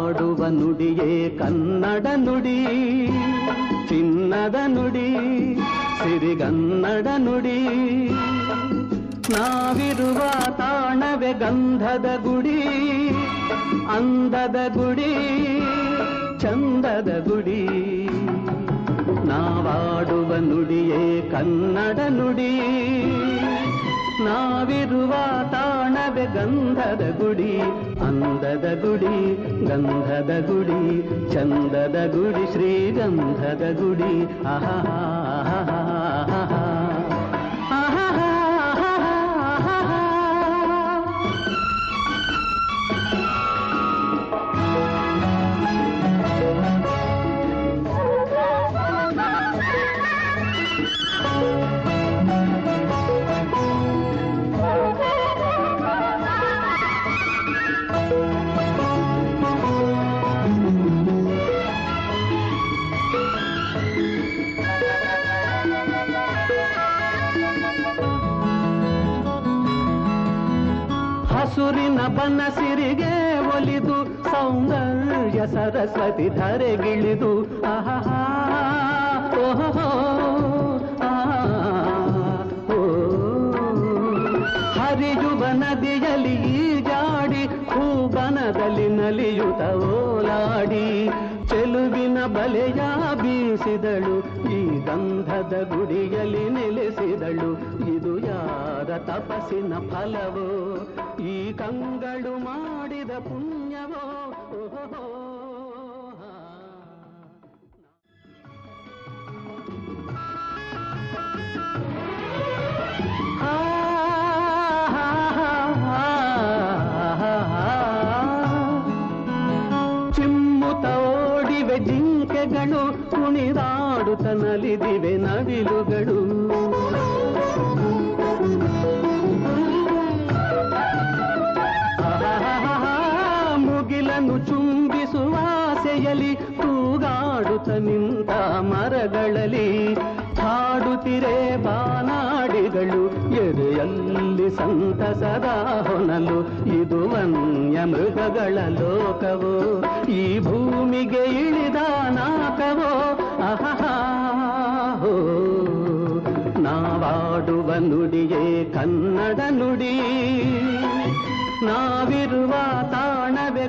ನಾವಾಡುವ ನುಡಿಯೇ ಕನ್ನಡ ನುಡಿ, ಚಿನ್ನದ ನುಡಿ, ಸಿರಿಗನ್ನಡ ನುಡಿ. ನಾವಿರುವ ತಾಣವೇ ಗಂಧದ ಗುಡಿ, ಅಂದದ ಗುಡಿ, ಚಂದದ ಗುಡಿ. ನಾವಾಡುವ ನುಡಿಯೇ ಕನ್ನಡ ನುಡಿ, ನಾವಿರುವ ತಾಣವೇ ಗಂಧದ ಗುಡಿ, ಅಂದದ ಗುಡಿ, ಗಂಧದ ಗುಡಿ, ಚಂದದ ಗುಡಿ, ಶ್ರೀಗಂಧದ ಗುಡಿ. ಆಹಾ ಹಸುರಿನ ಬನಸಿರಿಗೆ ಒಲಿದು ಸೌಂದರ್ಯ ಸರಸ್ವತಿ ಧರೆಗಿಳಿದು ಆಹಾ ಓಹೋ ಹರಿಯುವ ನದಿಯಲ್ಲಿ ಈಜಾಡಿ ಹೂಬನದಲ್ಲಿ ನಲಿಯುತ್ತ ಓಲಾಡಿ ಚೆಲುವಿನ ಬಲೆಯ ಬೀಸಿದಳು, ಈ ಗಂಧದ ಗುಡಿಯಲ್ಲಿ ನೆಲೆಸಿದಳು. ಇದು ಯಾರ ತಪಸ್ಸಿನ ಫಲವೋ, ಈ ಕಂಗಳು ಮಾಡಿದ ಪುಣ್ಯವೋ. ಚಿಮ್ಮುತ್ತ ಓಡಿವೆ ಜಿಂಕೆಗಳು, ಕುಣಿದಾಡುತ್ತ ನಲಿದಿವೆ ನವಿಲುಗಳು. ಮುಗಿಲನ್ನು ಚುಂಬಿಸುವ ಆಸೆಯಲ್ಲಿ ತೂಗಾಡುತ್ತ ನಿಂತ ಮರಗಳಲ್ಲಿ ಹಾಡುತ್ತಿರೆ ಬಾನಾಡಿಗಳು, ಎದೆಯಲ್ಲಿ ಸಂತಸದ ಹೊನಲು. ಇದು ವನ್ಯ ಮೃಗಗಳ ಲೋಕವೋ, ಈ ಭೂಮಿಗೆ ಇಳಿದ ನಾಕವೋ. ಆಹಾ ನಾವಾಡುವ ನುಡಿಯೇ ಕನ್ನಡ ನುಡಿ, ನಾವಿರುವ ತಾಣವೇ